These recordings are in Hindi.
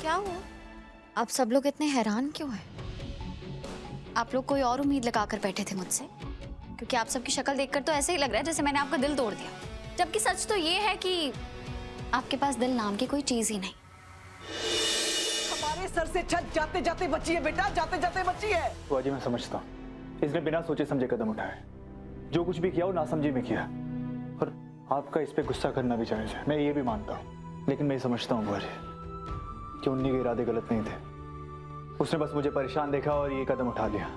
क्या हुआ? आप सब लोग इतने हैरान क्यों हैं? आप लोग कोई और उम्मीद लगा कर बैठे थे मुझसे? क्योंकि आप सबकी शक्ल देखकर तो ऐसे ही लग रहा है जैसे मैंने आपका दिल तोड़ दिया, जबकि सच तो ये है कि आपके पास दिल नाम की कोई चीज ही नहीं। हमारे सर से छत जाते जाते बची है बेटा, जाते जाते बची है। बुआ जी मैं समझता हूँ, इसने बिना सोचे समझे कदम उठाया, जो कुछ भी किया वो नासमझी में किया, और आपका इस पे गुस्सा करना भी जायज है, मैं ये भी मानता हूँ। लेकिन मैं समझता हूँ बुआ जी कि उन्हीं के इरादे गलत नहीं थे। उसने बस मुझे परेशान देखा और ये कदम उठा लिया।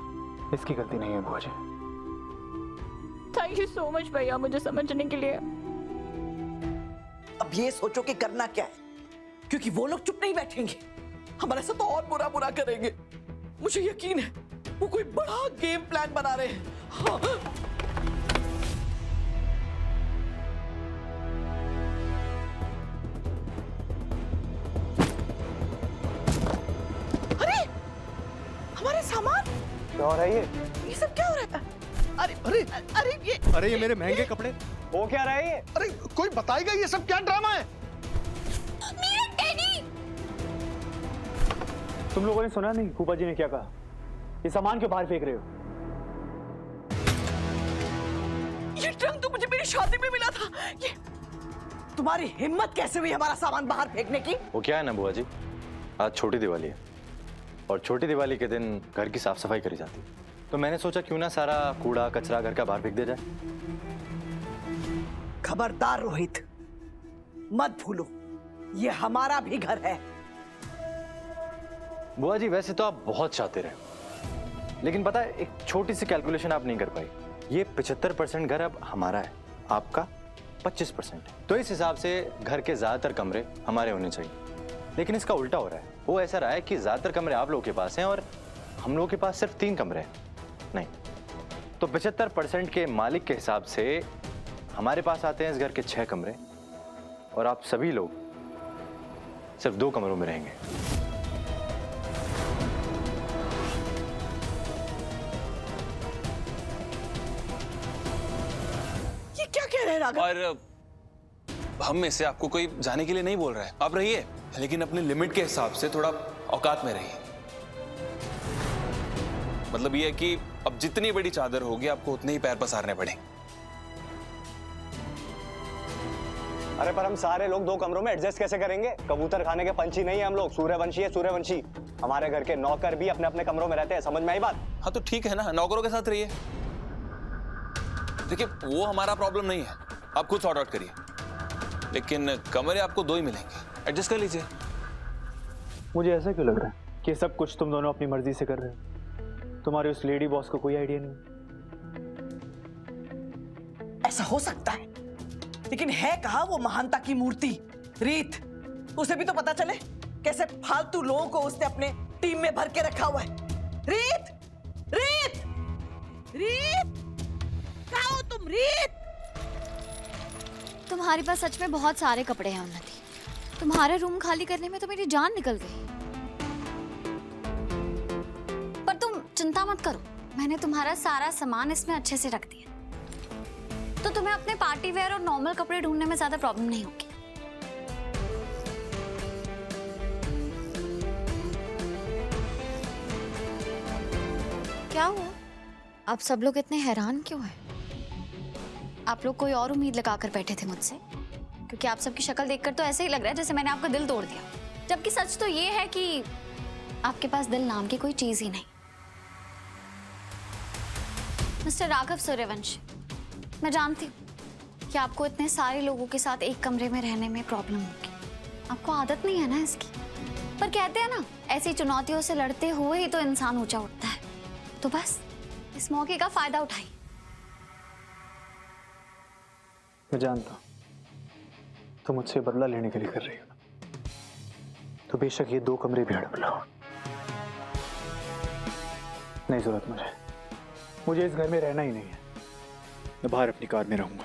इसकी गलती नहीं है बुआ जी। थैंक यू सो मच भैया मुझे समझने के लिए। अब ये सोचो कि करना क्या है, क्योंकि वो लोग चुप नहीं बैठेंगे, हमारे साथ तो और बुरा बुरा करेंगे। मुझे यकीन है वो कोई बड़ा गेम प्लान बना रहे हैं। हाँ। अरे हमारे सामान, क्या हो रहा है ये सब क्या हो रहा है? अरे अरे अरे ये मेरे महंगे कपड़े, वो क्या रहा है ये? अरे कोई बताएगा ये सब क्या ड्रामा है? तुम लोगों ने सुना नहीं फूफा जी ने क्या कहा? ये सामान क्यों बाहर फेंक रहे हो? ये ट्रंक तो मुझे मेरी शादी में मिला था। ये तुम्हारी हिम्मत कैसे हुई हमारा सामान बाहर फेंकने की? वो क्या है ना बुआ जी, आज छोटी दिवाली है और छोटी दिवाली के दिन घर की साफ सफाई करी जाती है, तो मैंने सोचा क्यों ना सारा कूड़ा कचरा घर का बाहर फेंक दिया जाए। खबरदार रोहित, मत भूलो ये हमारा भी घर है। बुआ जी वैसे तो आप बहुत शातिर हैं, लेकिन पता है एक छोटी सी कैलकुलेशन आप नहीं कर पाई। ये 75% घर अब हमारा है, आपका 25%। तो इस हिसाब से घर के ज्यादातर कमरे हमारे होने चाहिए, लेकिन इसका उल्टा हो रहा है। वो ऐसा रहा है कि ज्यादातर कमरे आप लोगों के पास हैं और हम लोगों के पास सिर्फ 3 कमरे हैं। नहीं, तो 75% के मालिक के हिसाब से हमारे पास आते हैं इस घर के 6 कमरे, और आप सभी लोग सिर्फ 2 कमरों में रहेंगे। ये क्या कह रहे हैं राघव? और हम में से आपको कोई जाने के लिए नहीं बोल रहा है, आप रहिए, लेकिन अपने लिमिट के हिसाब से थोड़ा औकात में रहिए। मतलब ये है कि अब जितनी बड़ी चादर होगी आपको उतने ही पैर पसारने पड़ेंगे। अरे पर हम सारे लोग 2 कमरों में एडजस्ट कैसे करेंगे? कबूतर खाने के पंछी नहीं है हम लोग, सूर्यवंशी है सूर्यवंशी। हमारे घर के नौकर भी अपने अपने कमरों में रहते हैं, समझ में आई बात? हाँ तो ठीक है ना, नौकरों के साथ रहिए। देखिए वो हमारा प्रॉब्लम नहीं है, आप खुद सॉर्ट आउट करिए, लेकिन कमरे आपको 2 ही मिलेंगे, एडजस्ट कर लीजिए। मुझे ऐसा क्यों लग रहा है कि सब कुछ तुम दोनों अपनी मर्जी से कर रहे हो? तुम्हारे उस लेडी बॉस को कोई आइडिया नहीं? ऐसा हो सकता है, लेकिन है कहाँ वो महानता की मूर्ति रीत? उसे भी तो पता चले कैसे फालतू लोगों को उसने अपने टीम में भर के रखा हुआ है। रीत, रीत, रीत, कहाँ हो तुम रीत? तुम्हारे पास सच में बहुत सारे कपड़े हैं उन्नति। तुम्हारा रूम खाली करने में तो मेरी जान निकल गई। पर तुम चिंता मत करो, मैंने तुम्हारा सारा सामान इसमें अच्छे से रख दिया, तो तुम्हें अपने पार्टी वेयर और नॉर्मल कपड़े ढूंढने में ज्यादा प्रॉब्लम नहीं होगी। क्या हुआ? आप सब लोग इतने हैरान क्यों हैं? आप लोग कोई और उम्मीद लगा कर बैठे थे मुझसे? क्योंकि आप सबकी शक्ल देखकर तो ऐसे ही लग रहा है जैसे मैंने आपका दिल तोड़ दिया, जबकि सच तो ये है कि आपके पास दिल नाम की कोई चीज ही नहीं। मिस्टर राघव सूर्यवंशी, मैं जानती हूँ कि आपको इतने सारे लोगों के साथ एक कमरे में रहने में प्रॉब्लम होगी, आपको आदत नहीं है ना इसकी। पर कहते हैं ना, ऐसी चुनौतियों से लड़ते हुए ही तो इंसान ऊंचा उठता है। तो बस इस मौके का फायदा उठाइए। मैं जानता हूँ तुम मुझसे बदला लेने के लिए कर रही हो, तो बेशक ये 2 कमरे भी हड़प लो। नहीं जरूरत मुझे इस घर में रहना ही नहीं है। मैं बाहर अपनी कार में रहूंगा।